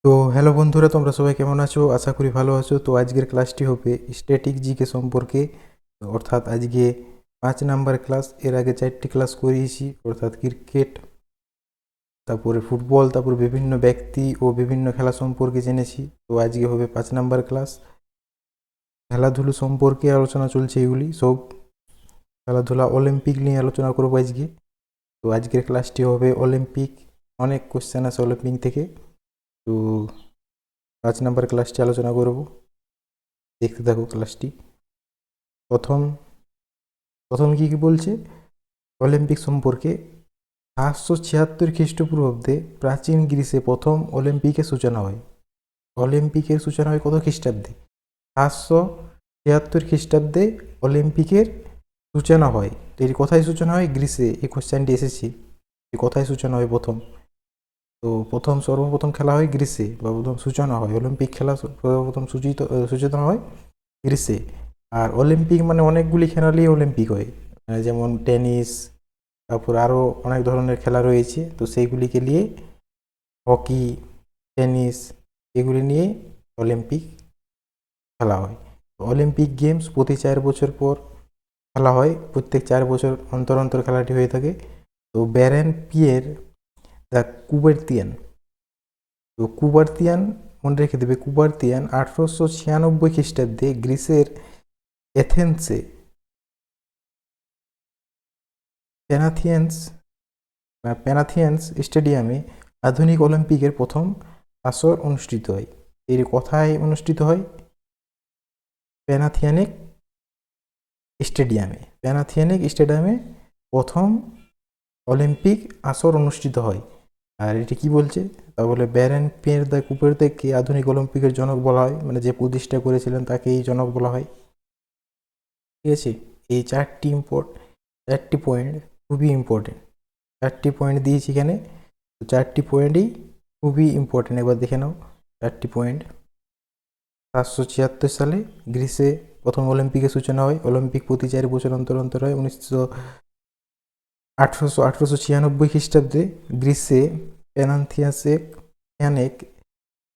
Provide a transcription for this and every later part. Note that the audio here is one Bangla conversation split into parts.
তো হ্যালো বন্ধুরা, তোমরা সবাই কেমন আছো? আশা করি ভালো আছো। তো আজকের ক্লাসটি হবে স্ট্যাটিক জিকে সম্পর্কে। অর্থাৎ আজকে 5 নাম্বার ক্লাস। এর আগে 4টি ক্লাস করিয়েছি, অর্থাৎ ক্রিকেট, তারপরে ফুটবল, তারপর বিভিন্ন ব্যক্তি ও বিভিন্ন খেলা সম্পর্কে জেনেছি। তো আজকে হবে 5 নাম্বার ক্লাস। খেলাধুলো সম্পর্কে আলোচনা চলছে, এগুলি সব খেলাধুলা অলিম্পিক নিয়ে আলোচনা করবো আজকে। তো আজকের ক্লাসটি হবে অলিম্পিক, অনেক কোশ্চেন আছে অলিম্পিক থেকে। তো 5 নাম্বার ক্লাসটি আলোচনা করব, দেখতে থাকো ক্লাসটি। প্রথম প্রথম কি কি বলছে অলিম্পিক সম্পর্কে। 776 খ্রিস্টপূর্বাব্দে প্রাচীন গ্রিসে প্রথম অলিম্পিকের সূচনা হয়। অলিম্পিকের সূচনা হয় কত খ্রিস্টাব্দে? 776 খ্রিস্টাব্দে অলিম্পিকের সূচনা হয়। তো এর কোথায় সূচনা হয়? গ্রিসে। এই কোশ্চেনটি এসেছে, কোথায় সূচনা হয় প্রথম। তো সর্বপ্রথম খেলা হয় গ্রিসে, বা প্রথম সূচনা হয় অলিম্পিক খেলা, সর্বপ্রথম সূচনা হয় গ্রিসে। আর অলিম্পিক মানে অনেকগুলি খেলারই অলিম্পিক হয়, যেমন টেনিস, তারপর আরও অনেক ধরনের খেলা রয়েছে। তো সেইগুলিকে নিয়ে হকি, টেনিস, এগুলি নিয়ে অলিম্পিক খেলা হয়। অলিম্পিক গেমস প্রতি 4 বছর পর খেলা হয়, প্রত্যেক 4 বছর অন্তর অন্তর খেলাটি হয়ে থাকে। তো ব্যারেন পিয়ের দ্য কুবারতিয়ান, তো কুবারতিয়ান মনে রেখে দেবে, কুবারতিয়ান 1896 খ্রিস্টাব্দে গ্রিসের এথেন্সে প্যানাথিয়ান্স স্টেডিয়ামে আধুনিক অলিম্পিকের প্রথম আসর অনুষ্ঠিত হয়। এর কথায় অনুষ্ঠিত হয় প্যানাথিয়ানিক স্টেডিয়ামে প্রথম অলিম্পিক আসর অনুষ্ঠিত হয়। আর এটি কি বলছে? তা বলে ব্যারেন পিয়ের দ্য কুপারদেরকে আধুনিক অলিম্পিকের জনক বলা হয়, মানে যে প্রতিষ্ঠা করেছিলেন তাকেই জনক বলা হয়। ঠিক আছে, এই চারটি পয়েন্ট খুবই ইম্পর্টেন্ট। 4টি পয়েন্ট দিয়েছি এখানে, তো 4টি পয়েন্টই খুবই ইম্পর্টেন্ট। একবার দেখে নাও 4টি পয়েন্ট। 776 সালে গ্রিসে প্রথম অলিম্পিকের সূচনা হয়। অলিম্পিক প্রতি 4 বছর অন্তর অন্তর হয়। 1896 খ্রিস্টাব্দে গ্রিসে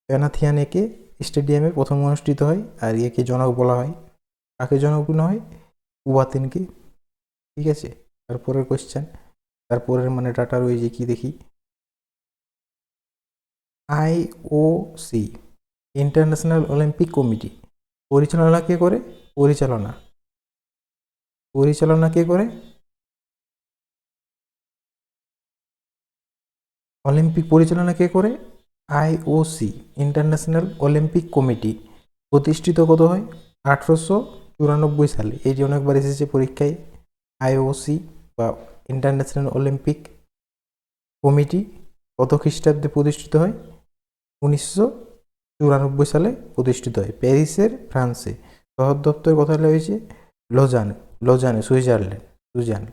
প্যানাথিয়ানেকে স্টেডিয়ামে প্রথম অনুষ্ঠিত হয়। আর একে জনক বলা হয়। কাকে জনক বলা হয়? কুবাতিনকে। ঠিক আছে, তারপরের কোশ্চেন, তারপরের মানে ডাটা রয়েছে কি দেখি। আইওসি, ইন্টারন্যাশনাল অলিম্পিক কমিটি, পরিচালনা কে করে? পরিচালনা কে করে? অলিম্পিক পরিচালনা কে করে? IOC, international Olympic committee. প্রতিষ্ঠিত কত হয়? 1894 সালে। এই যে অনেকবার এসেছে পরীক্ষায়। আইওসি বা ইন্টারন্যাশনাল অলিম্পিক কমিটি কত খ্রিস্টাব্দে প্রতিষ্ঠিত হয়? 1994 সালে প্রতিষ্ঠিত হয়, প্যারিসের, ফ্রান্সে। সদর দপ্তর কোথায় রয়েছে? লোজানে, সুইজারল্যান্ড।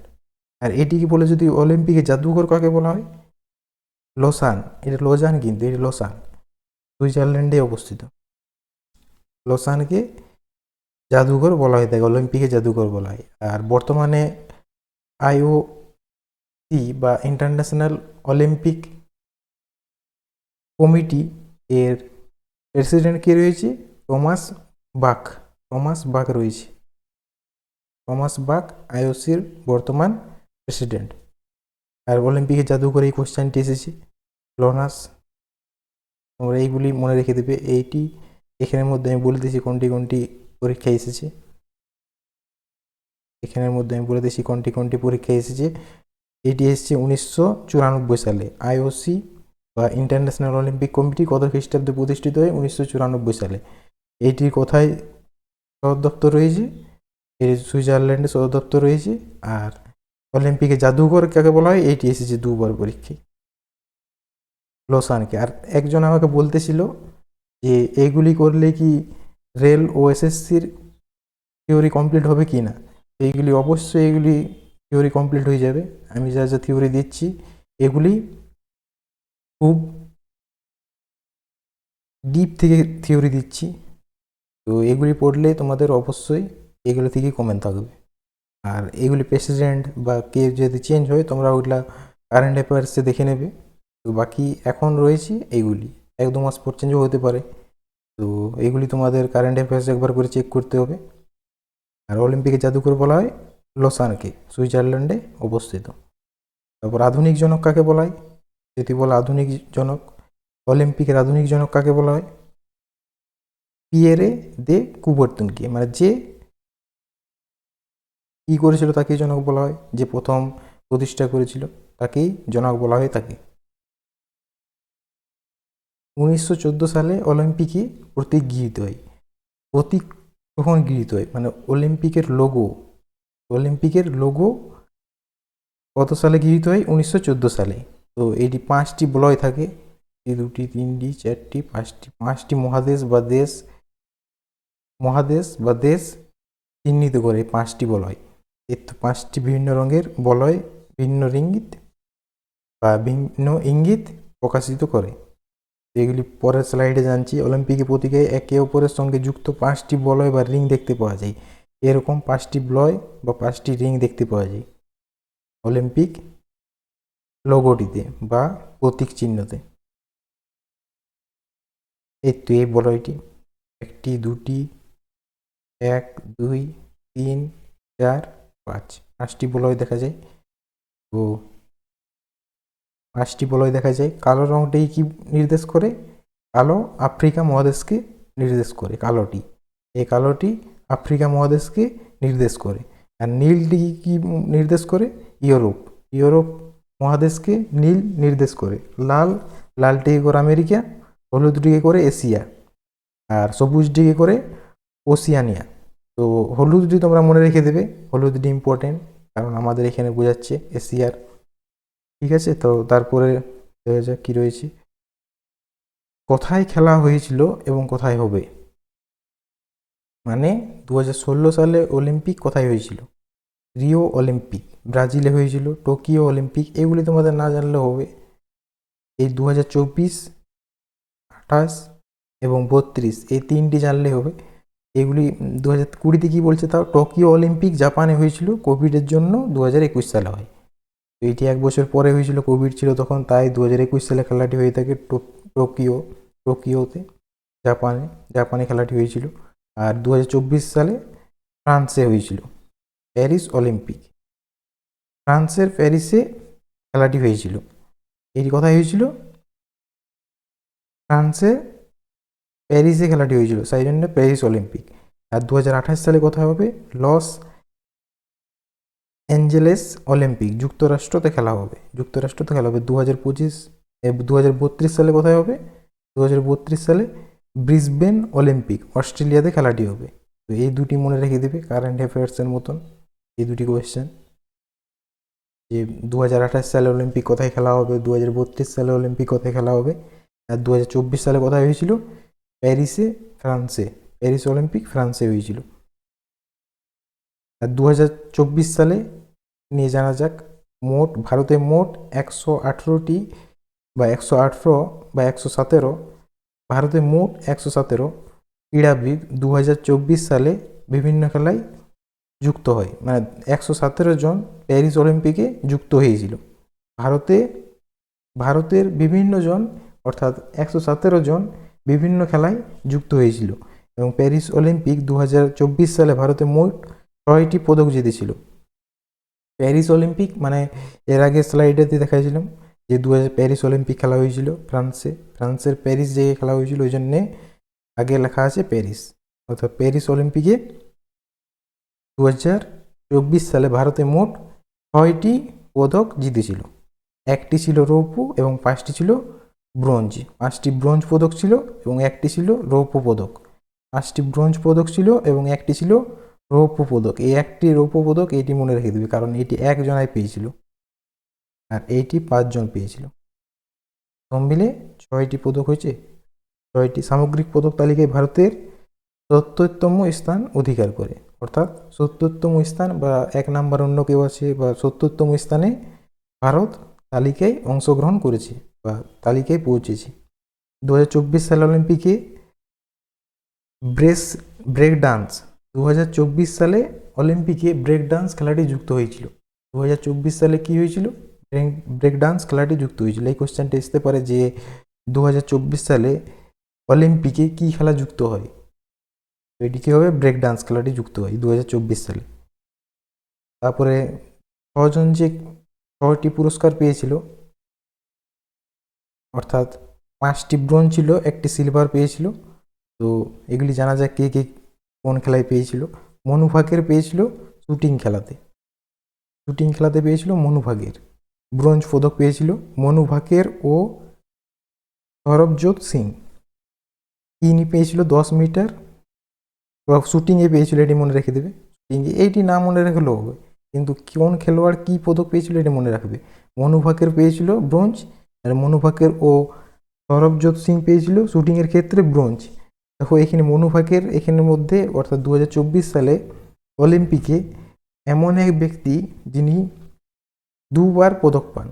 আর এটিকে বলে যদি অলিম্পিকে জাদুঘর কাকে বলা হয়? লোসান। এটা লোজান, কিন্তু এটি লোসান, সুইজারল্যান্ডে অবস্থিত। লোসানকে জাদুঘর বলা হয়, থাকে অলিম্পিকে জাদুঘর বলা হয়। আর বর্তমানে আইওসি বা ইন্টারন্যাশনাল অলিম্পিক কমিটি এর প্রেসিডেন্ট কে রয়েছে? টমাস বাক রয়েছে। টমাস বাক আইওসির বর্তমান প্রেসিডেন্ট। আর অলিম্পিকে জাদুঘর এই কোশ্চেনটি এসেছে। লোনাস, তোমরা এইগুলি মনে রেখে দেবে। এইটি এখানের মধ্যে আমি বলে দিয়েছি কোনটি কোনটি পরীক্ষায় এসেছে। এখানের মধ্যে আমি বলে দিয়েছি কোনটি কোনটি পরীক্ষায় এসেছে। এটি এসেছে 1994 সালে। আইওসি বা ইন্টারন্যাশনাল অলিম্পিক কমিটি কত খ্রিস্টাব্দে প্রতিষ্ঠিত হয়? 1994 সালে। এইটির কোথায় সদর দপ্তর রয়েছে? এর সুইজারল্যান্ডে সদর দপ্তর রয়েছে। আর অলিম্পিকে জাদুঘর কাকে বলা হয়? এইটি এসেছে 2বার পরীক্ষায়, লোসানকে। আর একজন আমাকে বলতেছিল যে এইগুলি করলে কি রেল ও এসএসসির থিওরি কমপ্লিট হবে কি না। এইগুলি অবশ্যই, এগুলি থিওরি কমপ্লিট হয়ে যাবে। আমি যা যা থিওরি দিচ্ছি এগুলি খুব ডিপ থেকে থিওরি দিচ্ছি। তো এগুলি পড়লে তোমাদের অবশ্যই এগুলো থেকে কমন থাকবে। আর এগুলি প্রেসিডেন্ট বা কে যদি চেঞ্জ হয় তোমরা ওইগুলা কারেন্ট অ্যাফেয়ার্সে দেখে নেবে। তো বাকি এখন রয়েছে এইগুলি। 1-2 মাস পর চেঞ্জও হতে পারে। তো এগুলি তোমাদের কারেন্ট অ্যাফেয়ার্স একবার করে চেক করতে হবে। আর অলিম্পিকের জাদুঘর বলা হয় লোসানকে, সুইজারল্যান্ডে অবস্থিত। তারপর আধুনিক জনক কাকে বলা হয়? যদি বলা আধুনিক জনক, অলিম্পিকের আধুনিক জনক কাকে বলা হয়? পিয়েরে দে কুবার্তুনকে, মানে যে কি করেছিল তাকেই জনক বলা হয়, যে প্রথম প্রতিষ্ঠা করেছিল তাকেই জনক বলা হয় তাকে। 1914 সালে অলিম্পিকে প্রতীক গৃহীত হয়। প্রতীক কখন গৃহীত হয়? মানে অলিম্পিকের লোগো কত সালে গৃহীত হয়? 1914 সালে। তো এটি 5টি বলয় থাকে, 2টি 3টি 4টি 5টি মহাদেশ বা দেশ চিহ্নিত করে 5টি বলয়। এর তো 5টি বিভিন্ন রঙের বলয় ভিন্ন ইঙ্গিত প্রকাশিত করে। এগুলি পরের স্লাইডে জানছি। অলিম্পিকের প্রতীকে একে অপরের সঙ্গে যুক্ত 5টি বলয় বা রিং দেখতে পাওয়া যায়। এরকম 5টি বলয় বা 5টি রিং দেখতে পাওয়া যায় অলিম্পিক লোগোটিতে বা প্রতীক চিহ্নতে। এই তো এই বলয়টি 1টি 2টি 1 2 3 4 5, 5টি বলয় দেখা যায়। তো 5টি বলয় দেখা যায়। কালো রংটি কি নির্দেশ করে? কালো আফ্রিকা মহাদেশকে নির্দেশ করে। এই কালোটি আফ্রিকা মহাদেশকে নির্দেশ করে। আর নীলটি কি নির্দেশ করে? ইউরোপ মহাদেশকে নীল নির্দেশ করে। লালটিকে করে আমেরিকা, হলুদটিকে করে এশিয়া, আর সবুজটিকে করে ওসিয়ানিয়া। তো হলুদটি তোমরা মনে রেখে দেবে, হলুদটি ইম্পর্টেন্ট, কারণ আমাদের এখানে বোঝাচ্ছে এশিয়ার। ঠিক আছে, তো তারপরে দেখা যাক কি রয়েছে। কোথায় খেলা হয়েছিল এবং কোথায় হবে? মানে 2016 সালে অলিম্পিক কোথায় হয়েছিল? রিও অলিম্পিক ব্রাজিলে হয়েছিল। টোকিও অলিম্পিক, এগুলি তোমাদের না জানলেও হবে। এই 2024, 28 এবং 32, এই 3টি জানলে হবে। এগুলি 2020-তে কী বলছে তাও? টোকিও অলিম্পিক জাপানে হয়েছিল, কোভিডের জন্য 2021 সালে হয়। তো এটি 1 বছর পরে হয়েছিল, কোভিড ছিল তখন, তাই 2021 সালে খেলাটি হয়ে থাকে টোকিওতে, জাপানে খেলাটি হয়েছিল। আর 2024 সালে ফ্রান্সে হয়েছিল, প্যারিস অলিম্পিক। ফ্রান্সের প্যারিসে খেলাটি হয়েছিল। এটি কোথায় হয়েছিল? ফ্রান্সের প্যারিসে খেলাটি হয়েছিল, সেই জন্য প্যারিস অলিম্পিক। আর 2028 সালে কোথায় হবে? লস অ্যাঞ্জেলেস অলিম্পিক, যুক্তরাষ্ট্রতে খেলা হবে। 2032 সালে কোথায় হবে? 2032 সালে ব্রিসবেন অলিম্পিক, অস্ট্রেলিয়াতে খেলাটি হবে। তো এই দুটি মনে রেখে দেবে কারেন্ট অ্যাফেয়ার্সের মতন, এই দুটি কোয়েশ্চেন, যে 2028 সালে অলিম্পিক কোথায় খেলা হবে, 2032 সালে অলিম্পিক কোথায় খেলা হবে, আর 2024 সালে কোথায় হয়েছিল? প্যারিস অলিম্পিক ফ্রান্সে হয়েছিল। আর 2024 সালে নিয়ে জানা যাক। ভারতে মোট 118টি বা 117, ভারতে মোট 117 ক্রীড়াবিদ 2024 সালে বিভিন্ন খেলায় যুক্ত হয়। মানে 117 জন প্যারিস অলিম্পিকে যুক্ত হয়েছিল। ভারতের বিভিন্ন জন, অর্থাৎ 117 জন বিভিন্ন খেলায় যুক্ত হয়েছিল। এবং প্যারিস অলিম্পিক 2024 সালে ভারতে মোট 6টি পদক জিতেছিল। প্যারিস অলিম্পিক মানে এর আগে স্লাইডেতে দেখাইছিলাম যে প্যারিস অলিম্পিক খেলা হয়েছিল ফ্রান্সের প্যারিস জায়গায় খেলা হয়েছিল, ওই জন্যে আগে লেখা আছে প্যারিস। অর্থাৎ প্যারিস অলিম্পিকে 2024 সালে ভারতে মোট 6টি পদক জিতেছিল। 1টি ছিল রৌপ্য এবং 5টি ছিল ব্রোঞ্জ। 5টি ব্রোঞ্জ পদক ছিল এবং 1টি ছিল রৌপ্য পদক। 5টি ব্রোঞ্জ পদক ছিল এবং 1টি ছিল রৌপ্য পদক। এই 1টি রৌপ্য পদক এইটি মনে রেখে দেবে, কারণ এটি 1 জনায় পেয়েছিল আর এইটি 5 জন পেয়েছিল। সব মিলে 6টি পদক হয়েছে। 6টি সামগ্রিক পদক তালিকায় ভারতের 70তম স্থান অধিকার করে। অর্থাৎ 70তম স্থান বা 1 নাম্বার অন্য কেউ আছে, বা 70তম স্থানে ভারত তালিকায় অংশগ্রহণ করেছে বা তালিকায় পৌঁছেছে। 2024 সাল অলিম্পিকে ব্রেক ডান্স 2024 সালে অলিম্পিকে ব্রেক ডান্স খেলাটি যুক্ত হয়েছিল। 2024 সালে কি হয়েছিল? ব্রেক ডান্স খেলাটি যুক্ত হয়েছিল। এই কোশ্চেনটা আসতে পারে যে 2024 সালে অলিম্পিকে কি খেলা যুক্ত হয়? এটি কি হবে? ব্রেক ডান্স খেলাটি যুক্ত হয় 2024 সালে। তারপরে ছজন যে 6টি পুরস্কার পেয়েছিল, অর্থাৎ 5টি ব্রোঞ্জ ছিল, 1টি সিলভার পেয়েছিল। তো এগুলি জানা যাক কে কে কোন খেলায় পেয়েছিল। মনু ভাকের পেয়েছিল শুটিং খেলাতে পেয়েছিল মনু ভাকের। ব্রোঞ্জ পদক পেয়েছিল মনু ভাকের ও সৌরভজোৎ সিং। ইনি পেয়েছিল 10 মিটার, শুটিংয়ে পেয়েছিল, এটি মনে রেখে দেবে। এইটি না মনে রাখলেও হবে, কিন্তু কোন খেলোয়াড় কি পদক পেয়েছিল এটি মনে রাখবে। মনু ভাকের পেয়েছিল ব্রোঞ্জ, আর মনু ভাকের ও সৌরভজোৎ সিং পেয়েছিল শুটিংয়ের ক্ষেত্রে ব্রোঞ্জ। দেখো এখানে মনু ভাকের এখানের মধ্যে, অর্থাৎ 2024 সালে অলিম্পিকে এমন এক ব্যক্তি যিনি দুবার পদক পান,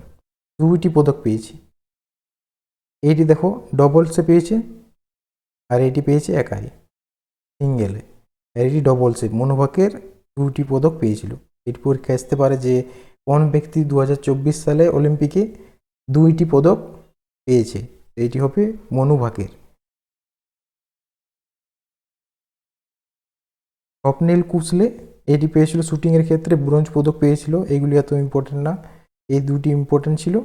2টি পদক পেয়েছে। এইটি দেখো ডবলসে পেয়েছে, আর এটি পেয়েছে একাই সিঙ্গেলে, আর এটি ডবলসে। মনু ভাকের 2টি পদক পেয়েছিল। এটি পরীক্ষা আসতে পারে যে কোন ব্যক্তি 2024 সালে অলিম্পিকে 2টি পদক পেয়েছে। এটি হবে মনু ভাকের। স্বপ্নিল কুসলে, এটি পেয়েছিল শুটিংয়ের ক্ষেত্রে ব্রোঞ্জ পদক পেয়েছিল। এইগুলি এত ইম্পর্টেন্ট না, এই 2টি ইম্পর্টেন্ট ছিল,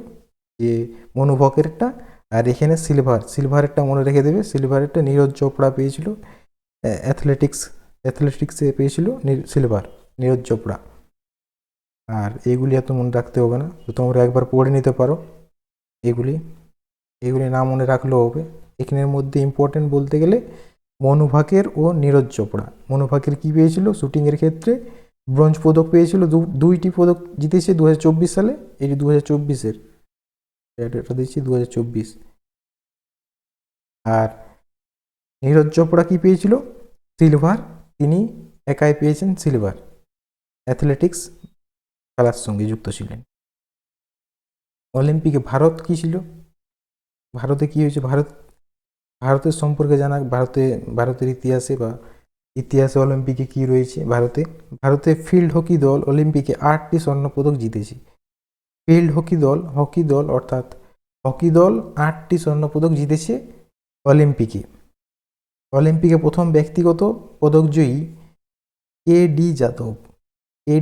যে মনু ভাকেরটা আর এখানে সিলভারেরটা মনে রেখে দেবে। সিলভারেরটা নীরজ চোপড়া পেয়েছিল, অ্যাথলেটিক্সে পেয়েছিল সিলভার নীরজ চোপড়া। আর এগুলি এত মনে রাখতে হবে না, তো তোমরা একবার পড়ে নিতে পারো। এগুলি না মনে রাখলেও হবে। এখানের মধ্যে ইম্পর্টেন্ট বলতে গেলে মনু ভাকের ও নীরজ চোপড়া। মনু ভাকের কী পেয়েছিল? শুটিংয়ের ক্ষেত্রে ব্রোঞ্জ পদক পেয়েছিল, 2টি পদক জিতেছে 2024 সালে। এটি 2024-এর, এটা দিচ্ছি 2024। আর নীরজ চোপড়া কি পেয়েছিল? সিলভার, তিনি একাই পেয়েছেন সিলভার, অ্যাথলেটিক্স খেলার সঙ্গে যুক্ত ছিলেন। অলিম্পিকে ভারত কি ছিল? ভারতে কি হয়েছে? ভারতের সম্পর্কে জানা, ভারতের ইতিহাসে অলিম্পিকে কি রয়েছে। ভারতে ফিল্ড হকি দল অলিম্পিকে 8টি স্বর্ণপদক জিতেছে। ফিল্ড হকি দল অর্থাৎ হকি দল 8টি স্বর্ণপদক জিতেছে অলিম্পিকে। প্রথম ব্যক্তিগত পদকজয়ী কে.ডি. যাদব। এই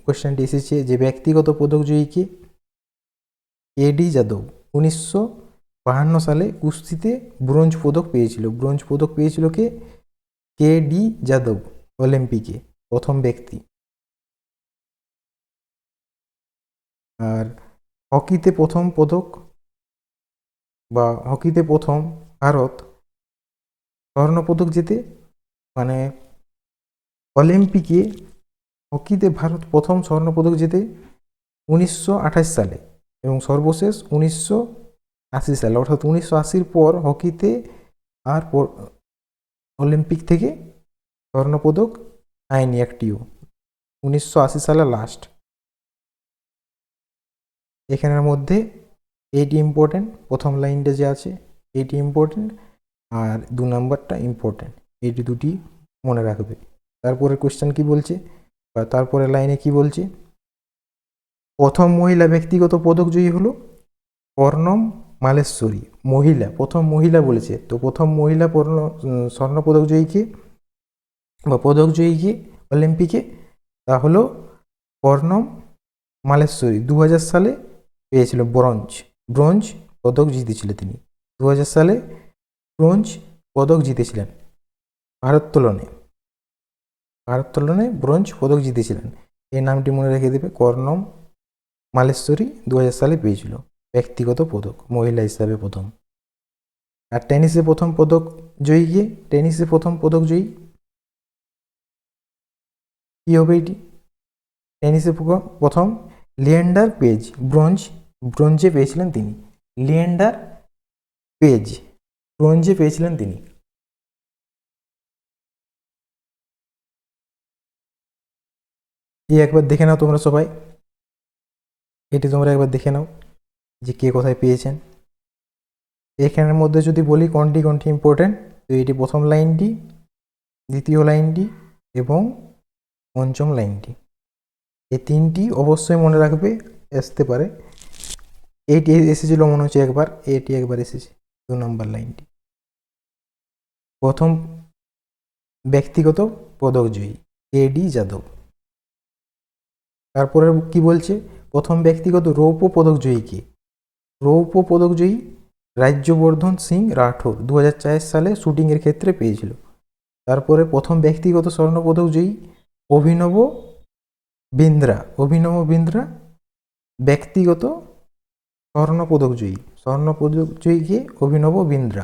কোয়েশ্চেনটি এসেছে যে ব্যক্তিগত পদকজয়ীকে কে.ডি. যাদব 1952 সালে কুস্তিতে ব্রোঞ্জ পদক পেয়েছিল কে.ডি. যাদব, অলিম্পিকে প্রথম ব্যক্তি। আর হকিতে প্রথম ভারত স্বর্ণপদক জেতে, মানে অলিম্পিকে হকিতে ভারত প্রথম স্বর্ণপদক জেতে 1928 সালে, এবং সর্বশেষ 1980 সালে। অর্থাৎ 1980-র পর হকিতে আর অলিম্পিক থেকে স্বর্ণপদক আয়নি একটিও। 1980 সালে লাস্ট। এখানের মধ্যে এইটি ইম্পর্টেন্ট, প্রথম লাইনটা যে আছে এইটি ইম্পর্টেন্ট, আর 2 নম্বরটা ইম্পর্টেন্ট। এইটি 2টি মনে রাখবে। তারপরে কোয়েশ্চেন কি বলছে, বা তারপরে লাইনে কি বলছে? প্রথম মহিলা ব্যক্তিগত পদকজয়ী হলো কর্ণম মালেশ্বরী। প্রথম মহিলা বলেছে, তো প্রথম মহিলা স্বর্ণ পদকজয়ীকে বা পদকজয়ীকে অলিম্পিকে, তা হলো কর্ণম মালেশ্বরী। 2000 সালে পেয়েছিল ব্রোঞ্জ পদক জিতেছিলেন তিনি। 2000 সালে ব্রোঞ্জ পদক জিতেছিলেন ভারোত্তোলনে ব্রোঞ্জ পদক জিতেছিলেন। এই নামটি মনে রেখে দেবে, কর্ণম মালেশ্বরী 2000 সালে পেয়েছিল ব্যক্তিগত পদক, মহিলা হিসাবে প্রথম। আর টেনিসে প্রথম পদক জয়ী কি হবে এটি? টেনিসে প্রথম লিয়েন্ডার পেজ, ব্রোঞ্জে পেয়েছিলেন তিনি। লিয়েন্ডার পেজ ব্রোঞ্জে পেয়েছিলেন তিনি। একবার দেখে নাও তোমরা সবাই, এটি তোমরা একবার দেখে নাও যে কে কোথায় পেয়েছেন। এখানের মধ্যে যদি বলি কোনটি ইম্পর্টেন্ট, তো এটি প্রথম লাইনটি, দ্বিতীয় লাইনটি এবং পঞ্চম লাইনটি, এই 3টি অবশ্যই মনে রাখবে। আসতে পারে এইটি এসেছিল মনে হচ্ছে একবার, এটি একবার এসেছে। 2 নম্বর লাইনটি। প্রথম ব্যক্তিগত পদক জয়ী এডি যাদব। তারপরে কি বলছে, প্রথম ব্যক্তিগত রৌপ্য পদক জয়ী কে? রৌপ্য পদক জয়ী রাজ্যবর্ধন সিং রাঠোর 2004 সালে শুটিংয়ের ক্ষেত্রে পেয়েছিল। তারপরে প্রথম ব্যক্তিগত স্বর্ণপদক জয়ী অভিনব বিন্দ্রা। অভিনব বিন্দ্রা ব্যক্তিগত স্বর্ণপদক জয়ী। স্বর্ণপদক জয়ী কে? অভিনব বিন্দ্রা।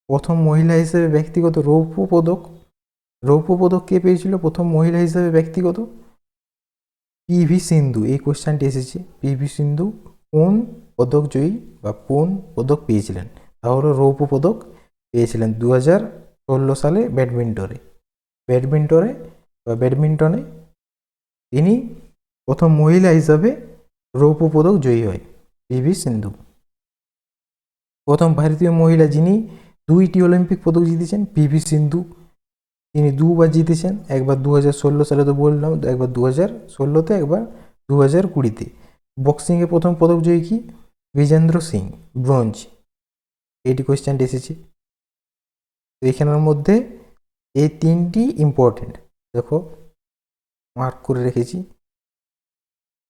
প্রথম মহিলা হিসেবে ব্যক্তিগত রৌপ্য পদক, রৌপ্য পদক কে পেয়েছিল প্রথম মহিলা হিসেবে ব্যক্তিগত? পিভি সিন্ধু। এই কোশ্চেনটি এসেছে, পিভি সিন্ধু কোন পদক জয়ী বা কোন পদক পেয়েছিলেন? তাহলে রৌপ্য পদক পেয়েছিলেন 2016 সালে ব্যাডমিন্টনে তিনি প্রথম মহিলা হিসাবে রৌপ্য পদক জয়ী হয় পিভি সিন্ধু। প্রথম ভারতীয় মহিলা যিনি 2টি অলিম্পিক পদক জিতেছেন পিভি সিন্ধু। তিনি 2বার জিতেছেন, একবার 2016 সালে তো বললাম, একবার 2016-তে, একবার 2020-তে। বক্সিংয়ে প্রথম পদক জয়ী কি? বিজেন্দ্র সিং, ব্রোঞ্জ। এইটি কোয়েশ্চেনটি এসেছে। তো এখানের মধ্যে এই 3টি ইম্পর্টেন্ট, দেখো মার্ক করে রেখেছি,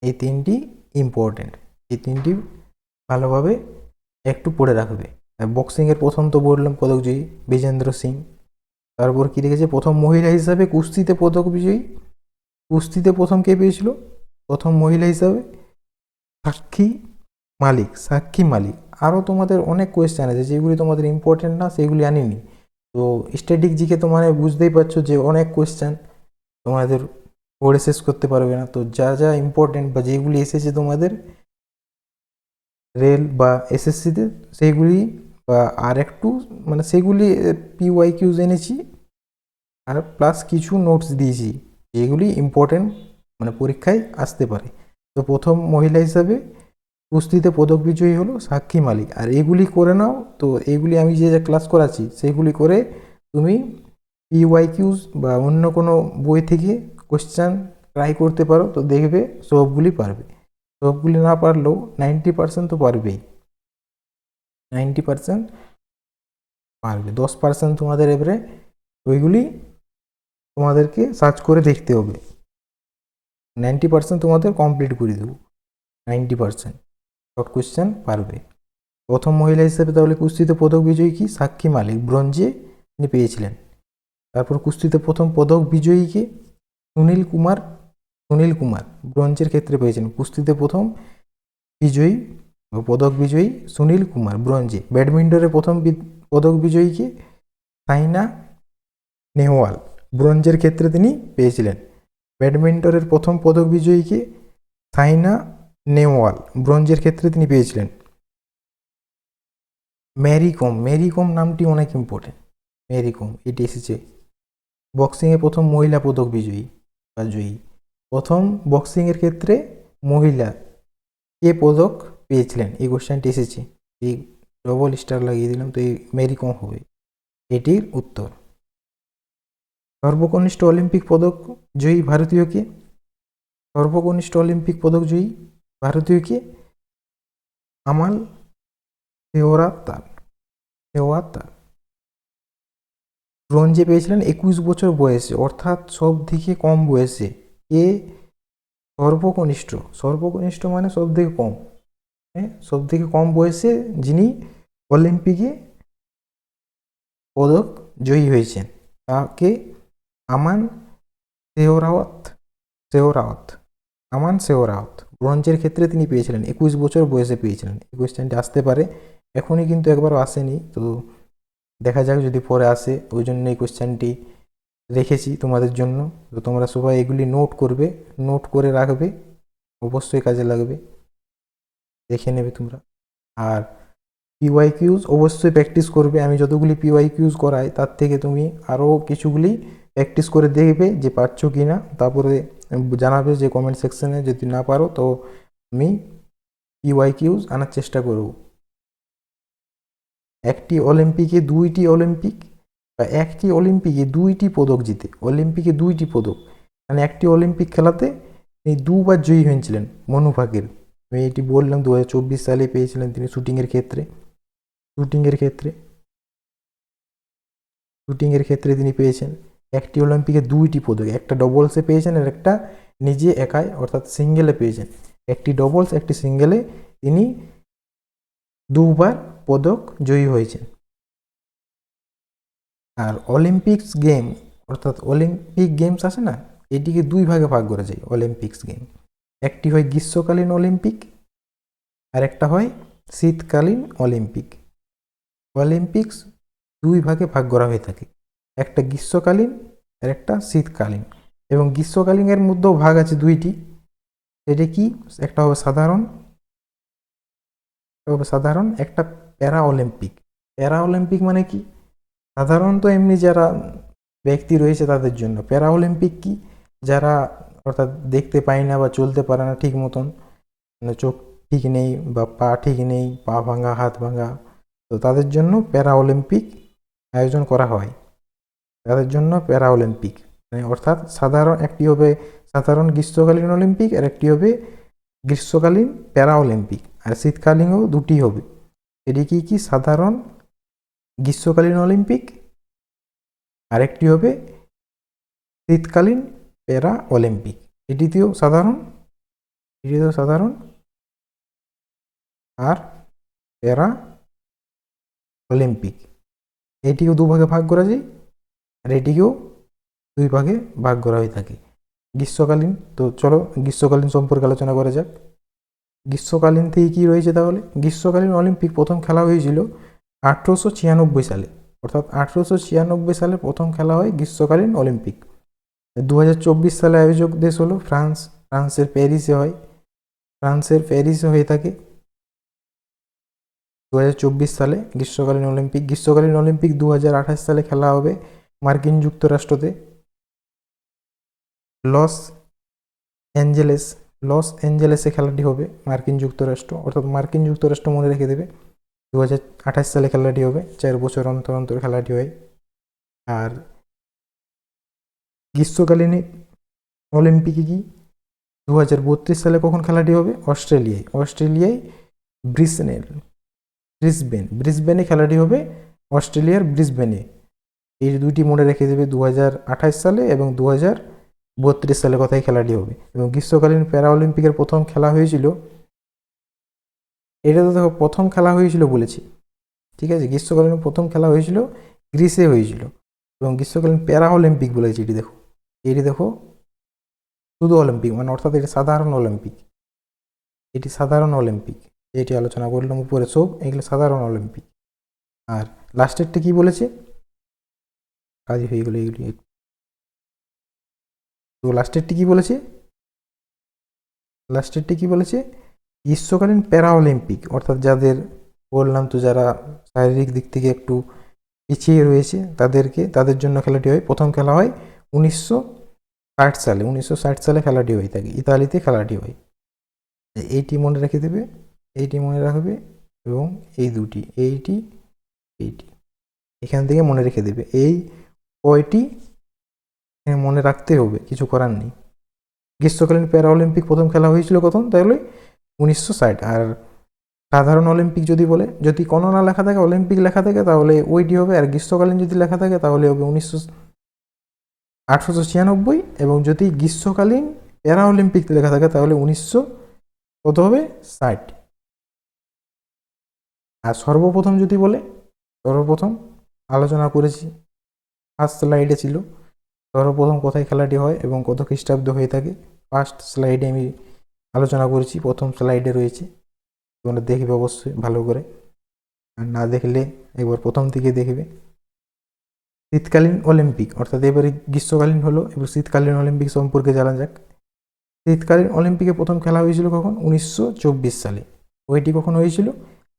এই 3টি ইম্পর্টেন্ট, এই 3টি ভালোভাবে একটু পড়ে রাখবে। বক্সিংয়ের প্রথম তো বললাম পদক জয়ী বিজেন্দ্র সিং। তারপর কি রেখেছে, প্রথম মহিলা হিসাবে কুস্তিতে পদক বিজয়ী। কুস্তিতে প্রথম কে পেয়েছিল প্রথম মহিলা হিসাবে? সাক্ষী মালিক। আরও তোমাদের অনেক কোয়েশ্চেন আছে যেগুলি তোমাদের ইম্পর্টেন্ট না, সেগুলি আনিনি। তো স্ট্যাটিক জিকে তোমার বুঝতেই পারছো যে অনেক কোয়েশ্চেন তোমাদের পড়ে শেষ করতে পারবে না। তো যা যা ইম্পর্টেন্ট বা যেগুলি এসেছে তোমাদের রেল বা এসএসসিতে, সেইগুলি বা আর একটু মানে সেগুলি PYQs এনেছি, আর প্লাস কিছু নোটস দিয়েছি যেগুলি ইম্পর্টেন্ট মানে পরীক্ষায় আসতে পারে। তো প্রথম মহিলা হিসাবে কুস্তিতে পদক বিজয়ী হলো সাক্ষী মালিক। আর এগুলি করে নাও, তো এগুলি আমি যে যে ক্লাস করাচ্ছি সেগুলি করে তুমি PYQs বা অন্য কোনো বই থেকে কোশ্চেন ট্রাই করতে পারো, তো দেখবে সবগুলি পারবে। সবগুলি না পারলেও 90% তো পারবেই, 90% পারবে। 10% তোমাদের এবারে ওইগুলি তোমাদেরকে সার্চ করে দেখতে হবে। 90% তোমাদের কমপ্লিট করে দেবো, 90% শর্ট কোয়েশ্চেন পারবে। প্রথম মহিলা হিসেবে তাহলে কুস্তিতে পদক বিজয়ী কি? সাক্ষী মালিক, ব্রোঞ্জে তিনি পেয়েছিলেন। তারপর কুস্তিতে প্রথম পদক বিজয়ীকে? সুনীল কুমার ব্রোঞ্জের ক্ষেত্রে পেয়েছেন। কুস্তিতে প্রথম বিজয়ী পদক বিজয়ী সুনীল কুমার, ব্রোঞ্জে। ব্যাডমিন্টনে প্রথম পদক বিজয়ীকে? সাইনা নেহওয়াল, ব্রোঞ্জের ক্ষেত্রে তিনি পেয়েছিলেন। ব্যাডমিন্টনের প্রথম পদক বিজয়ীকে? সাইনা নেহওয়াল, ব্রোঞ্জের ক্ষেত্রে তিনি পেয়েছিলেন। মেরি কম নামটি অনেক ইম্পর্টেন্ট, মেরি কম এটি এসেছে। বক্সিংয়ে প্রথম মহিলা পদক বিজয়ী বা জয়ী। প্রথম বক্সিংয়ের ক্ষেত্রে মহিলা কে পদক পেয়েছিলেন? এই কোশ্চেনটি এসেছে, এই ডবল স্টার লাগিয়ে দিলাম, তো এই মেরি কম হবে এটির উত্তর। সর্বকনিষ্ঠ অলিম্পিক পদক জয়ী ভারতীয়কে? সর্বকনিষ্ঠ অলিম্পিক পদক জয়ী ভারতীয়কে? আমাল সেওরাতার। ব্রোঞ্জে পেয়েছিলেন 21 বছর বয়সে, অর্থাৎ সব থেকে কম বয়সে। কে সর্বকনিষ্ঠ মানে সব থেকে কম, হ্যাঁ, সব থেকে কম বয়সে যিনি অলিম্পিকে পদক জয়ী হয়েছেন তাকে আমান সেওরাওয়াত ব্রোঞ্জের ক্ষেত্রে তিনি পেয়েছিলেন, 21 বছর বয়সে পেয়েছিলেন। এই কোয়েশ্চেনটি আসতে পারে, এখনই কিন্তু একবারও আসেনি, তো দেখা যাক যদি পরে আসে, ওই জন্য এই কোয়েশ্চেনটি রেখেছি তোমাদের জন্য। তো তোমরা সবাই এগুলি নোট করে রাখবে, অবশ্যই কাজে লাগবে, দেখে নেবে তোমরা। আর PYQs অবশ্যই প্র্যাকটিস করবে। আমি যতগুলি PYQs করাই তার থেকে তুমি আরও কিছুগুলি প্র্যাকটিস করে দেখবে যে পারছো কি না, তারপরে জানাবে যে কমেন্ট সেকশনে। যদি না পারো তো আমি PYQs আনার চেষ্টা করব। একটি অলিম্পিকে 2টি পদক জিতে, অলিম্পিকে 2টি পদক মানে একটি অলিম্পিক খেলাতে তিনি 2বার জয়ী হয়েছিলেন। মনু ভাকের, আমি এটি বললাম 2024 সালে পেয়েছিলেন তিনি শুটিংয়ের ক্ষেত্রে। শুটিংয়ের ক্ষেত্রে তিনি পেয়েছেন একটি অলিম্পিকে 2টি পদক, একটা ডবলসে পেয়েছেন আর একটা নিজে একাই অর্থাৎ সিঙ্গেলে পেয়েছেন। একটি ডবলস একটি সিঙ্গেলে তিনি 2বার পদক জয়ী হয়েছেন। আর অলিম্পিক্স গেম অর্থাৎ অলিম্পিক গেমস আছে না, এটিকে 2 ভাগে ভাগ করা যায় অলিম্পিক্স গেম। একটি হয় গ্রীষ্মকালীন অলিম্পিক আর একটা হয় শীতকালীন অলিম্পিক। অলিম্পিক্স 2 ভাগে ভাগ করা হয়ে থাকে, একটা গ্রীষ্মকালীন আর একটা শীতকালীন। এবং গ্রীষ্মকালীনের মধ্যেও ভাগ আছে 2টি, সেটা কি, একটা হবে সাধারণ, একটা প্যারা অলিম্পিক। প্যারা অলিম্পিক মানে কি, সাধারণত এমনি যারা ব্যক্তি রয়েছে তাদের জন্য। প্যারা অলিম্পিক কি, যারা অর্থাৎ দেখতে পায় না বা চলতে পারে না ঠিক মতন, মানে চোখ ঠিক নেই বা পা ঠিক নেই, পা ভাঙা হাত ভাঙা, তো তাদের জন্য প্যারা অলিম্পিক আয়োজন করা হয়। তাদের জন্য প্যারা অলিম্পিক মানে অর্থাৎ একটি হবে সাধারণ গ্রীষ্মকালীন অলিম্পিক আর একটি হবে গ্রীষ্মকালীন প্যারা অলিম্পিক। আর শীতকালীনও 2টি হবে। এটি কি সাধারণ গ্রীষ্মকালীন অলিম্পিক আর একটি হবে শীতকালীন প্যারা অলিম্পিক। এটিতেও সাধারণ আর প্যারা অলিম্পিক, এটিকেও 2 ভাগে ভাগ করা যায় আর এটিকেও 2 ভাগে ভাগ করা হয়ে থাকে। গ্রীষ্মকালীন, তো চলো গ্রীষ্মকালীন সম্পর্কে আলোচনা করা যাক। গ্রীষ্মকালীন থেকে কি রয়েছে তাহলে, গ্রীষ্মকালীন অলিম্পিক প্রথম খেলা হয়েছিল 1896 সালে, অর্থাৎ 1896 সালে প্রথম খেলা হয় গ্রীষ্মকালীন অলিম্পিক। 2024 সালে আয়োজক দেশ হলো ফ্রান্সের প্যারিসে হয়ে থাকে 2024 সালে গ্রীষ্মকালীন অলিম্পিক। 2028 সালে খেলা হবে মার্কিন যুক্তরাষ্ট্রতে, লস অ্যাঞ্জেলেসে খেলাটি হবে। মার্কিন যুক্তরাষ্ট্র মনে রেখে দেবে। 2028 সালে খেলাটি হবে, 4 বছর অন্তর অন্তর খেলাটি হয়। আর গ্রীষ্মকালীন অলিম্পিকে কি 2032 সালে কখন খেলাটি হবে, অস্ট্রেলিয়ায় ব্রিসবেনে খেলাটি হবে, অস্ট্রেলিয়ার ব্রিসবেনে। এই 2টি মনে রেখে দেবে, 2028 সালে এবং 2032 সালে কথাই খেলাটি হবে। এবং গ্রীষ্মকালীন প্যারা অলিম্পিকের প্রথম খেলা হয়েছিল, এটা তো দেখো প্রথম খেলা হয়েছিল বলেছি, ঠিক আছে। গ্রীষ্মকালীন প্রথম খেলা হয়েছিল গ্রিসে হয়েছিল। এবং গ্রীষ্মকালীন প্যারা অলিম্পিক বলেছি, এটি দেখো শুধু অলিম্পিক মানে অর্থাৎ এটি সাধারণ অলিম্পিক, এটি আলোচনা করলাম উপরে সব, এগুলো সাধারণ অলিম্পিক। আর লাস্টেরটা কি বলেছে, কাজই হয়ে গেলো এগুলি। তো লাস্টেরটি কি বলেছে, গ্রীষ্মকালীন প্যারা অলিম্পিক, অর্থাৎ যাদের বললাম তো যারা শারীরিক দিক থেকে একটু পিছিয়ে রয়েছে তাদের জন্য খেলাটি হয়। প্রথম খেলা হয় 1960 সালে খেলাটি হয়ে থাকে, ইতালিতে খেলাটি হয়। এইটি মনে রেখে দেবে, এইটি মনে রাখবে এবং এই 2টি, এইটি এখান থেকে মনে রেখে দেবে। এই কয়টি মনে রাখতে হবে, কিছু করার নেই। গ্রীষ্মকালীন প্যারা অলিম্পিক প্রথম খেলা হয়েছিল কখন, তাহলে 1960। আর সাধারণ অলিম্পিক যদি বলে, যদি কোনো না লেখা থাকে অলিম্পিক লেখা থাকে তাহলে ওইটি হবে। আর গ্রীষ্মকালীন যদি লেখা থাকে তাহলে হবে 1896। এবং যদি গ্রীষ্মকালীন প্যারা অলিম্পিক লেখা থাকে তাহলে 1960। আর সর্বপ্রথম যদি বলে, সর্বপ্রথম আলোচনা করেছি, ফার্স্ট স্লাইডে ছিল সর্বপ্রথম কোথায় খেলাটি হয় এবং কত খ্রিস্টাব্দ হয়ে থাকে। ফার্স্ট স্লাইডে আমি আলোচনা করেছি, প্রথম স্লাইডে রয়েছে, তোমরা দেখবে অবশ্যই ভালো করে, আর না দেখলে একবার প্রথম থেকে দেখবে। শীতকালীন অলিম্পিক, অর্থাৎ এবারে গ্রীষ্মকালীন হলো, এবার শীতকালীন অলিম্পিক সম্পর্কে জানা যাক। শীতকালীন অলিম্পিকে প্রথম খেলা হয়েছিল কখন, 1924 সালে। ওইটি কখন হয়েছিল,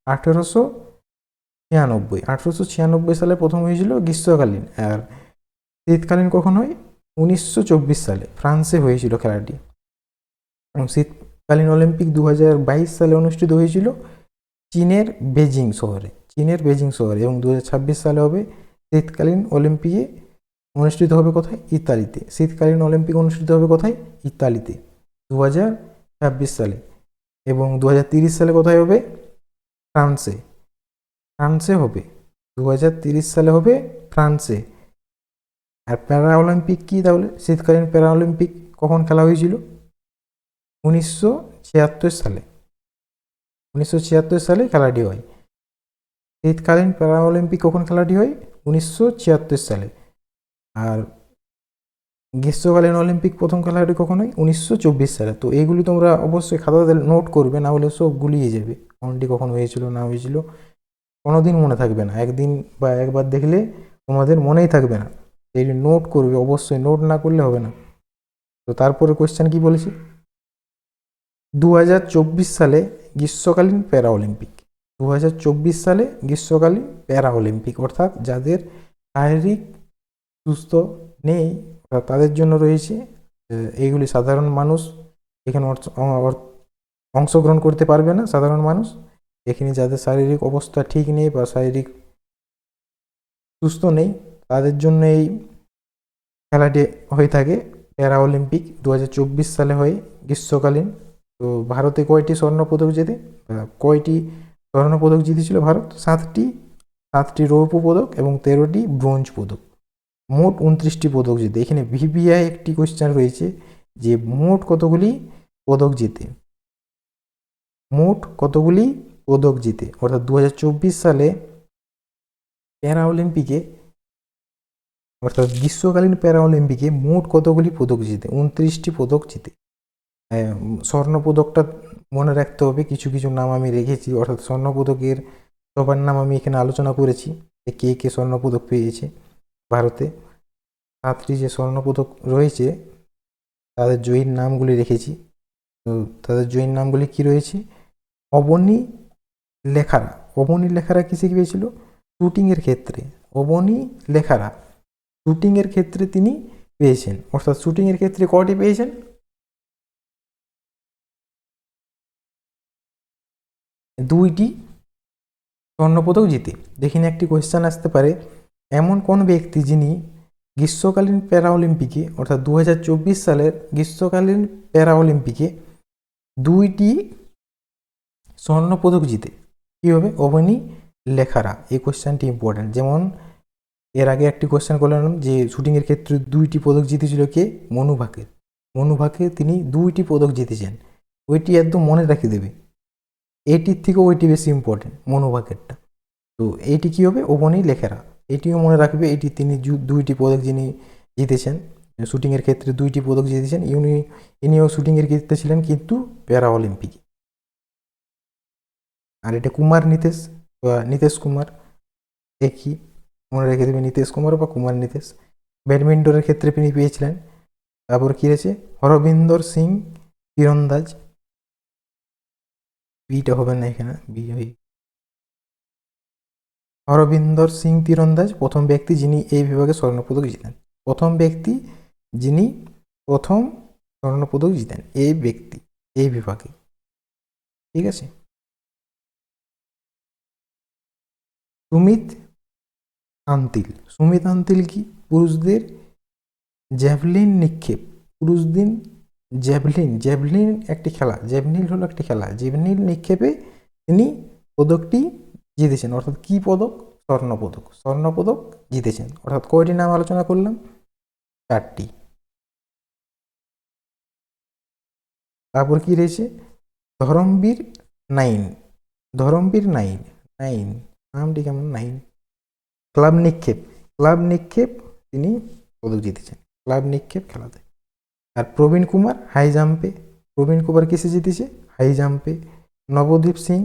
1896 সালে প্রথম হয়েছিল গ্রীষ্মকালীন। আর শীতকালীন কখন হয়, 1924 সালে ফ্রান্সে হয়েছিল খেলাটি। এবং শীতকালীন অলিম্পিক 2022 সালে অনুষ্ঠিত হয়েছিল চীনের বেজিং শহরে। এবং 2026 সালে হবে শীতকালীন অলিম্পিকে অনুষ্ঠিত হবে কোথায়, ইতালিতে। শীতকালীন অলিম্পিক অনুষ্ঠিত হবে কোথায়, ইতালিতে 2026 সালে। এবং 2030 সালে কোথায় হবে, ফ্রান্সে। ফ্রান্সে হবে, 2030 সালে হবে ফ্রান্সে। আর প্যারা অলিম্পিক কি তাহলে? শীতকালীন প্যারা অলিম্পিক কখন খেলা হয়েছিল? 1976 সালে। 1976 সালে খেলাটি হয়। শীতকালীন প্যারা অলিম্পিক কখন খেলাটি হয়? 1976 সালে। আর গ্রীষ্মকালীন অলিম্পিক প্রথম খেলাটি কখন হয়? 1924 সালে। তো এইগুলি তোমরা অবশ্যই খাতাতে নোট করবে, না হলে সব গুলিয়ে যাবে। কোনটি কখন হয়েছিল না হয়েছিল কোনোদিন মনে থাকবে না, একদিন বা একবার দেখলে তোমাদের মনেই থাকবে না। এই নোট করবে অবশ্যই, নোট না করলে হবে না। তো তারপরে কোয়েশ্চেন কি বলেছি? 2024 সালে গ্রীষ্মকালীন প্যারা অলিম্পিক। 2024 সালে গ্রীষ্মকালীন প্যারা অলিম্পিক, অর্থাৎ যাদের শারীরিক সুস্থ নেই তাদের জন্য রয়েছে। এইগুলি সাধারণ মানুষ এখানে অংশগ্রহণ করতে পারবে না। সাধারণ মানুষ এখানে যাদের শারীরিক অবস্থা ঠিক নেই বা শারীরিক সুস্থ নেই তাদের জন্য এই খেলাটি হয়ে থাকে। প্যারা অলিম্পিক 2024 সালে হয় গ্রীষ্মকালীন। তো ভারতে কয়টি স্বর্ণপদক জেতে? কয়টি স্বর্ণপদক জিতেছিল ভারত? 7টি। 7টি রৌপ্য পদক এবং 13টি ব্রোঞ্জ পদক, মোট 29টি পদক জিতে। এখানে ভিভিআই একটি কোয়েশ্চেন রয়েছে যে মোট কতগুলি পদক জিতে, মোট কতগুলি পদক জিতে। অর্থাৎ 2024 সালে প্যারা অলিম্পিকে, অর্থাৎ গ্রীষ্মকালীন প্যারা অলিম্পিকে মোট কতগুলি পদক জিতে? 29টি পদক জিতে। স্বর্ণ পদকটা মনে রাখতে হবে, কিছু কিছু নাম আমি রেখেছি, অর্থাৎ স্বর্ণ পদকের সবার নাম আমি এখানে আলোচনা করেছি, কে কে স্বর্ণ পদক পেয়েছে ভারতে। 7টি যে স্বর্ণ পদক রয়েছে তাদের জয়ীর নামগুলি রেখেছি। তো তাদের জয়ীর নামগুলি কি রয়েছে? অবনী লেখারা। অবনী লেখারা কিসে পেয়েছিল? শুটিংয়ের ক্ষেত্রে। অবনী লেখারা শুটিংয়ের ক্ষেত্রে তিনি পেয়েছেন, অর্থাৎ শুটিংয়ের ক্ষেত্রে কয়টি পেয়েছেন? 2টি স্বর্ণপদক জিতে। দেখিনি একটি কোয়েশ্চেন আসতে পারে, এমন কোন ব্যক্তি যিনি গ্রীষ্মকালীন প্যারা অলিম্পিকে, অর্থাৎ 2024 সালের গ্রীষ্মকালীন প্যারা অলিম্পিকে 2টি স্বর্ণপদক জিতে? কী হবে? অবনী লেখারা। এই কোয়েশ্চেনটি ইম্পর্টেন্ট। যেমন এর আগে একটি কোয়েশ্চেন করলাম যে শুটিংয়ের ক্ষেত্রে 2টি পদক জিতেছিল কে? মনু ভাকের। মনু ভাকের তিনি 2টি পদক জিতেছেন। ওইটি একদম মনে রাখে দেবে, এটির থেকে ওইটি বেশি ইম্পর্টেন্ট, মনু ভাকেরটা। তো এইটি কী হবে? অবনী লেখারা। এটিও মনে রাখবে, এটি তিনি 2টি পদক যিনি জিতেছেন, শুটিংয়ের ক্ষেত্রে 2টি পদক জিতেছেন। ইনিও শুটিংয়ের ক্ষেত্রে ছিলেন কিন্তু প্যারা অলিম্পিকে। আর এটা কুমার নিতেশ বা নীতেশ কুমার, একই, মনে রেখে দেবে, নীতেশ কুমার বা কুমার নিতেশ। ব্যাডমিন্টনের ক্ষেত্রে তিনি পেয়েছিলেন। তারপর কী রয়েছে? হরবিন্দর সিং তীরন্দাজ। বিটা হবে না এখানে, বি হয়ে। হরবিন্দর সিং তীরন্দাজ প্রথম ব্যক্তি যিনি এই বিভাগে স্বর্ণপদক জিতেন। প্রথম ব্যক্তি যিনি প্রথম স্বর্ণপদক জিতেন এই ব্যক্তি এই বিভাগে। ঠিক আছে। সুমিত আন্তিল। সুমিত আন্তিল কি? পুরুষদের জ্যাভলিন নিক্ষেপ। পুরুষদের জ্যাভলিন একটি খেলা, জ্যাভলিন হলো একটি খেলা, জ্যাভলিন নিক্ষেপে তিনি পদকটি জিতেছেন। অর্থাৎ কি পদক? স্বর্ণপদক। স্বর্ণপদক জিতেছেন। অর্থাৎ কয়টি নাম আলোচনা করলাম? 4টি। তারপর কি রয়েছে? Dharambir nine. Dharambir nine, nine নামটি কেমন? নাইন। ক্লাব নিক্ষেপ, ক্লাব নিক্ষেপ তিনি পদক জিতেছেন, ক্লাব নিক্ষেপ খেলাতে। আর প্রবীণ কুমার হাই জাম্পে। প্রবীণ কুমার কিসে জিতেছে? হাই জাম্পে। নবদীপ সিং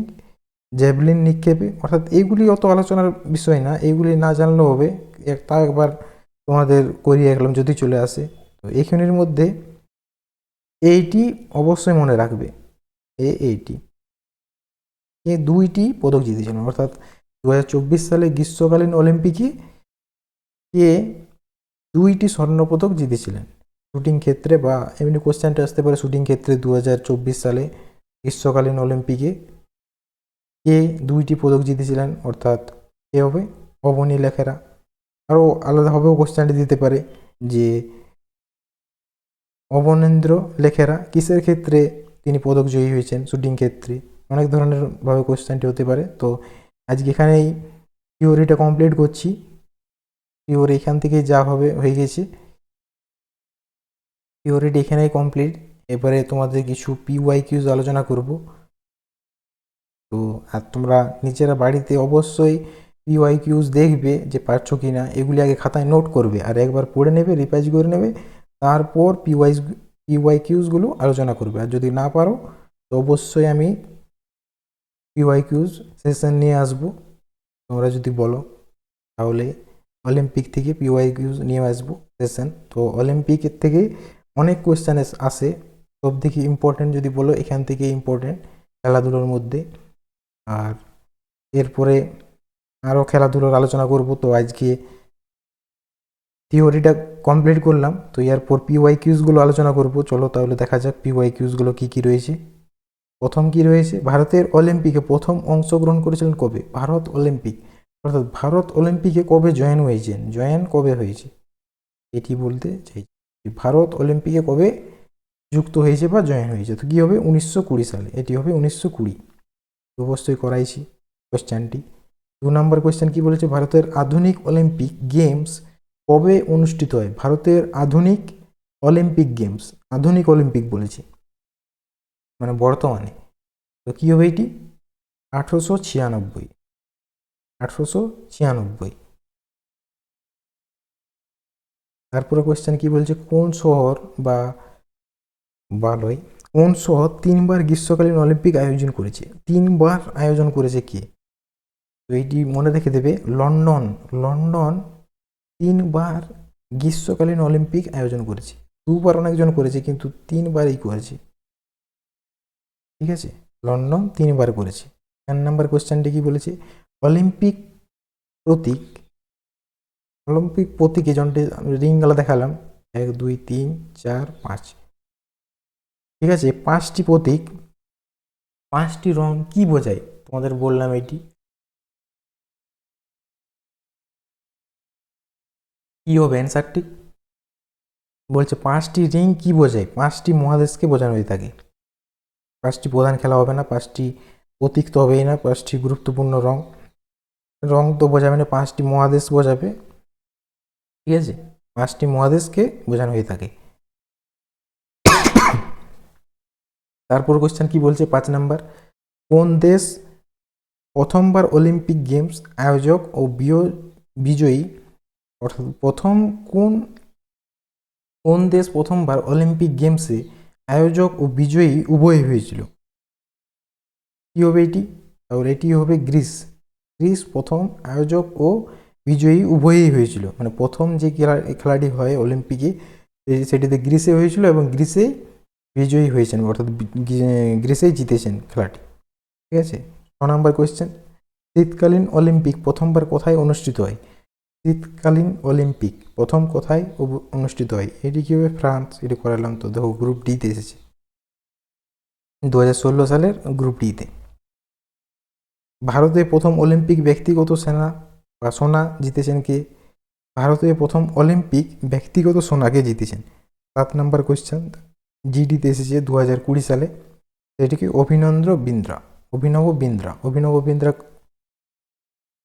জ্যাভলিন নিক্ষেপে। অর্থাৎ এইগুলি অত আলোচনার বিষয় না, এইগুলি না জানলেও হবে, তা একবার তোমাদের করিয়ে রাখলাম যদি চলে আসে। তো এইখানের মধ্যে এইটি অবশ্যই মনে রাখবে, এইটি এ 2টি পদক জিতেছেন। অর্থাৎ 2024 সালে গ্রীষ্মকালীন অলিম্পিকে কে 2টি স্বর্ণপদক জিতেছিলেন শুটিং ক্ষেত্রে, বা এমনি কোশ্চেনটা আসতে পারে শুটিং ক্ষেত্রে 2024 সালে গ্রীষ্মকালীন অলিম্পিকে কে 2টি পদক জিতেছিলেন? অর্থাৎ কে হবে? অবনী লেখারা। আরও আলাদাভাবেও কোশ্চেনটি দিতে পারে যে অবনীন্দ্র লেখারা কিসের ক্ষেত্রে তিনি পদক জয়ী হয়েছেন? শুটিং ক্ষেত্রে। অনেক ধরনের ভাবে কোশ্চেনটি হতে পারে। তো আজকে এখানেই থিওরিটা কমপ্লিট করছি। থিওরি এখান থেকে যা হবে হয়ে গেছে, থিওরিটা এখানেই কমপ্লিট। এবারে তোমাদের কিছু PYQs আলোচনা করব। তো আর তোমরা নিজেরা বাড়িতে অবশ্যই PYQs দেখবে যে পারছো কি না, এগুলি আগে খাতায় নোট করবে আর একবার পড়ে নেবে, রিভাইজ করে নেবে, তারপর PYQsগুলো আলোচনা করবে। আর যদি না পারো তো অবশ্যই আমি PYQs সেশন নিয়ে আসবো। তোমরা যদি বলো তাহলে অলিম্পিক থেকে PYQs নিয়ে আসবো সেশন। তো অলিম্পিকের থেকে অনেক কোয়েশ্চেন আসে, সব থেকে ইম্পর্টেন্ট যদি বলো এখান থেকে ইম্পর্টেন্ট খেলাধুলোর মধ্যে। আর এরপরে আরও খেলাধুলোর আলোচনা করব। তো আজকে থিওরিটা কমপ্লিট করলাম, তো এরপর PYQsগুলো আলোচনা করব। চলো তাহলে দেখা যাক PYQsগুলো কী কী রয়েছে। প্রথম কি রয়েছে, ভারতের অলিম্পিকে প্রথম অংশগ্রহণ করেছিলেন কবে? ভারত অলিম্পিক, অর্থাৎ ভারত অলিম্পিকে কবে জয়েন হয়েছেন, জয়েন কবে হয়েছে এটি বলতে চাই। ভারত অলিম্পিকে কবে যুক্ত হয়েছে বা জয়েন হয়েছে, তো কী হবে 1920 সালে, এটি হবে 1920। অবশ্যই করাইছি কোয়েশ্চেনটি। 2 নম্বর কোয়েশ্চেন কি বলেছে, ভারতের আধুনিক অলিম্পিক গেমস কবে অনুষ্ঠিত হয়? ভারতের আধুনিক অলিম্পিক গেমস, আধুনিক অলিম্পিক বলেছি মানে বর্তমানে, তো কী হবে এটি 1896, 1896। তারপরে কোয়েশ্চেন কি বলছে, কোন শহর বা বালয়, কোন শহর 3বার গ্রীষ্মকালীন অলিম্পিক আয়োজন করেছে? 3বার আয়োজন করেছে কে? তো এইটি মনে রেখে দেবে, লন্ডন। লন্ডন 3বার গ্রীষ্মকালীন অলিম্পিক আয়োজন করেছে। 2বার অনেকজন করেছে কিন্তু 3বারই করেছে, ঠিক আছে। লন্ডন 3বার করেছে। 4 নম্বর কোয়েশ্চেনটি কি বলেছে, অলিম্পিক প্রতীক, অলিম্পিক প্রতীকে যন্ত্রে রিংগুলো দেখালাম 1 2 3 4 5, ঠিক আছে। 5টি প্রতীক, 5টি রং কি বোঝায়? তোমাদের বললাম এটি কি হবে অ্যান্সারটি, বলছে 5টি রিং কি বোঝায়? 5টি মহাদেশকে বোঝানো হয়ে থাকে। 5টি প্রধান খেলা হবে না, 5টি প্রতীক তো হবেই না, 5টি গুরুত্বপূর্ণ রং, রং তো বোঝাবে না, 5টি মহাদেশ বোঝাবে, ঠিক আছে। 5টি মহাদেশকে বোঝানো হয়ে থাকে। তারপর কোশ্চেন কি বলছে 5 নাম্বার, কোন দেশ প্রথমবার অলিম্পিক গেমস আয়োজক ও বিজয়ী, অর্থাৎ প্রথম কোন কোন দেশ প্রথমবার অলিম্পিক গেমসে আয়োজক ও বিজয়ী উভয়ই হয়েছিল? কি হবে এটি, তাহলে এটি হবে গ্রিস। গ্রিস প্রথম আয়োজক ও বিজয়ী উভয়ই হয়েছিল, মানে প্রথম যে খেলাটি হয় অলিম্পিকে সেটিতে গ্রিসে হয়েছিল এবং গ্রিসেই বিজয়ী হয়েছেন, অর্থাৎ গ্রিসেই জিতেছেন খেলাটি, ঠিক আছে। 6 নম্বর কোয়েশ্চেন, শীতকালীন অলিম্পিক প্রথমবার কোথায় অনুষ্ঠিত হয়? শীতকালীন অলিম্পিক প্রথম কোথায় অনুষ্ঠিত হয়? এটি কি হবে ফ্রান্স, এটি করালাম তো, দেখো গ্রুপ ডিতে এসেছে 2016 সালের গ্রুপ ডিতে। ভারতে প্রথম অলিম্পিক ব্যক্তিগত সেনা বা সোনা জিতেছেন কে? ভারতে প্রথম অলিম্পিক ব্যক্তিগত সোনাকে জিতেছেন। 7 নম্বর কোয়েশ্চেন, জিডিতে এসেছে 2020 সালে, সেটিকে অভিনন্দ্র বিন্দ্রা, অভিনব বিন্দ্রা, অভিনব বিন্দ্রা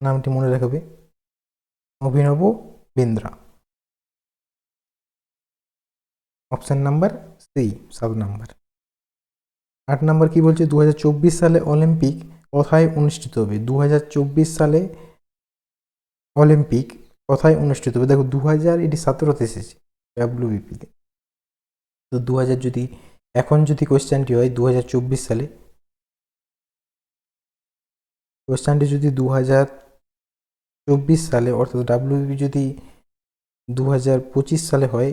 নামটি মনে রাখবে, Abhinav Bindra. Option number C 7 number. 8 number কি বলছে, 2024 সালে অলিম্পিক কোথায় অনুষ্ঠিত হবে? 2024 সালে অলিম্পিক কোথায় অনুষ্ঠিত হবে? দেখো 2017তে এসেছে WBPতে, তো 2000 যদি এখন যদি কোয়েশ্চেনটি হয় 2024 সালে, কোয়েশ্চেনটি যদি 2024 সালে অর্থাৎ WBP যদি 2025 সালে হয়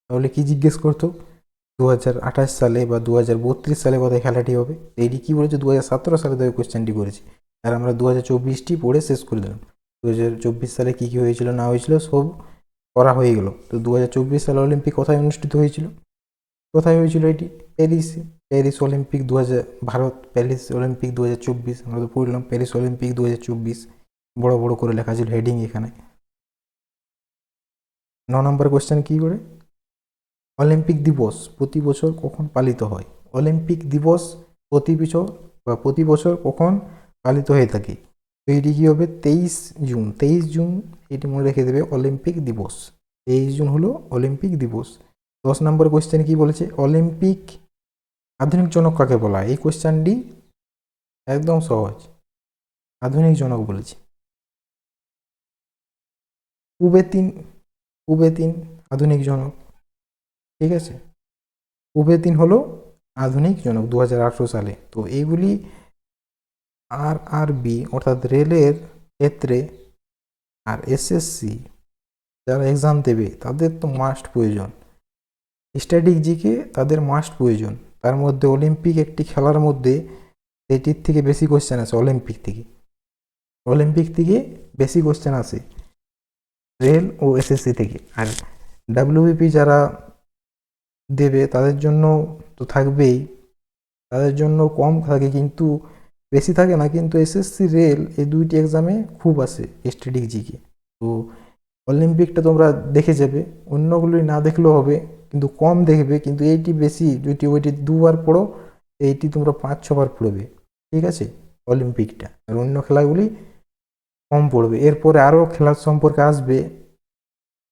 তাহলে কি জিজ্ঞেস করতো 2028 সালে বা 2032 সালে কোথায় খেলাটি হবে? এইটি কি বলেছে 2017 সালে থেকে কোয়েশ্চেনটি করেছে, আর আমরা 2024টি পড়ে শেষ করে দিলাম। 2024 সালে কি কি হয়েছিল না হয়েছিল সব করা হয়ে গেল। তো 2024 সালে অলিম্পিক কোথায় অনুষ্ঠিত হয়েছিল? কোথায় হয়েছিল এটি? প্যারিসে। Paris Olympic 2000, Bharat Paris Olympic 2024, আমরা তো পড়লাম প্যারিস অলিম্পিক 2024 বড় বড় করে লেখা ছিল হেডিং এখানে। 9 নম্বর কোয়েশ্চেন কি করে, অলিম্পিক দিবস প্রতি বছর কখন পালিত হয়? অলিম্পিক দিবস প্রতি বছর কখন পালিত হয়ে থাকে? তো এটি কী হবে 23 জুন, 23 জুন এটি মনে রেখে দেবে অলিম্পিক দিবস। 23 জুন হলো অলিম্পিক দিবস। 10 নম্বর কোয়েশ্চেন কি বলেছে, অলিম্পিক আধুনিক জনক কাকে বলা হয়? এই কোয়েশ্চেনটি একদম সহজ, আধুনিক জনক বলেছে কুবেতিন, কুবেতিন আধুনিক জনক। ঠিক আছে, কুবেতিন হলো আধুনিক জনক 2018 সালে। তো এইগুলি RRB অর্থাৎ রেলের ক্ষেত্রে আর SSC যারা এক্সাম দেবে তাদের তো মাস্ট প্রয়োজন। স্ট্যাটিক জিকে তাদের মাস্ট প্রয়োজন। তার মধ্যে অলিম্পিক একটি খেলার মধ্যে এটির থেকে বেশি কোশ্চেন আসে, অলিম্পিক থেকে বেশি কোশ্চেন আসে রেল ও SSC থেকে। আর WBP যারা দেবে তাদের জন্য তো থাকবেই, তাদের জন্য কম থাকে কিন্তু বেশি থাকে না, কিন্তু SSC রেল এই দুইটি এক্সামে খুব আসে স্ট্যাটিক জিকে। তো অলিম্পিকটা তোমরা দেখে যাবে, অন্যগুলি না দেখলেও হবে কিন্তু কম দেখবে, কিন্তু এইটি বেশি, যদি ওইটি দুবার পড়ো এইটি তোমরা 5-6 বার পড়বে। ঠিক আছে, অলিম্পিকটা, আর অন্য খেলাগুলি কম পড়বে। এরপরে আরও খেলার সম্পর্কে আসবে,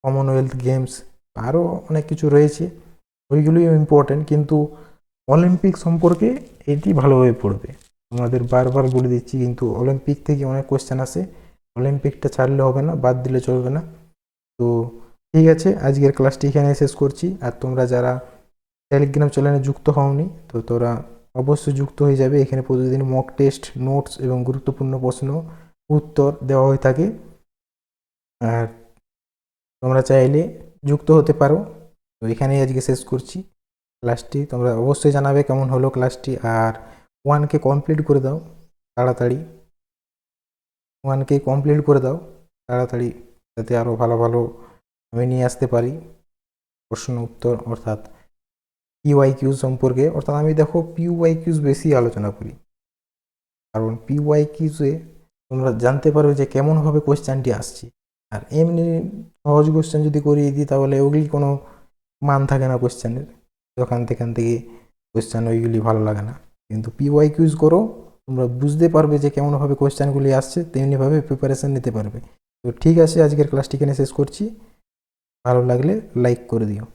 কমনওয়েলথ গেমস, আরও অনেক কিছু রয়েছে, ওইগুলিও ইম্পর্টেন্ট, কিন্তু অলিম্পিক সম্পর্কে এটি ভালোভাবে পড়বে। তোমাদের বারবার বলে দিচ্ছি, কিন্তু অলিম্পিক থেকে অনেক কোয়েশ্চেন আসে, অলিম্পিকটা ছাড়লে হবে না, বাদ দিলে চলবে না। তো ঠিক আছে, আজকের ক্লাসটি এখানে শেষ করছি। আর তোমরা যারা টেলিগ্রাম চ্যানেলে যুক্ত হওনি তো তোরা অবশ্যই যুক্ত হয়ে যাবে। এখানে প্রতিদিন মক টেস্ট, নোটস এবং গুরুত্বপূর্ণ প্রশ্ন উত্তর দেওয়া হয়ে থাকে। আর তোমরা চাইলে যুক্ত হতে পারো। তো এখানেই আজকে শেষ করছি ক্লাসটি। তোমরা অবশ্যই জানাবে কেমন হলো ক্লাসটি। আর 1K কমপ্লিট করে দাও তাড়াতাড়ি, 1K কমপ্লিট করে দাও তাড়াতাড়ি, যাতে আরও ভালো ভালো আমি নিয়ে আসতে পারি প্রশ্ন উত্তর, অর্থাৎ PYQ সম্পর্কে। অর্থাৎ আমি দেখো PYQ বেশি আলোচনা করি, কারণ PYQতে তোমরা জানতে পারবে যে কেমনভাবে কোয়েশ্চেনটি আসছে। আর এমনি সহজ কোয়েশ্চেন যদি করিয়ে দিই তাহলে ওগুলি কোনো মান থাকে না কোয়েশ্চেনের, ওখান থেকে কোয়েশ্চেন ওইগুলি ভালো লাগে না। কিন্তু PYQ করো, তোমরা বুঝতে পারবে যে কেমনভাবে কোয়েশ্চেনগুলি আসছে, তেমনিভাবে প্রিপারেশান নিতে পারবে। তো ঠিক আছে, আজকের ক্লাসটি এখানে শেষ করছি। ভালো লাগলে লাইক করে দিও।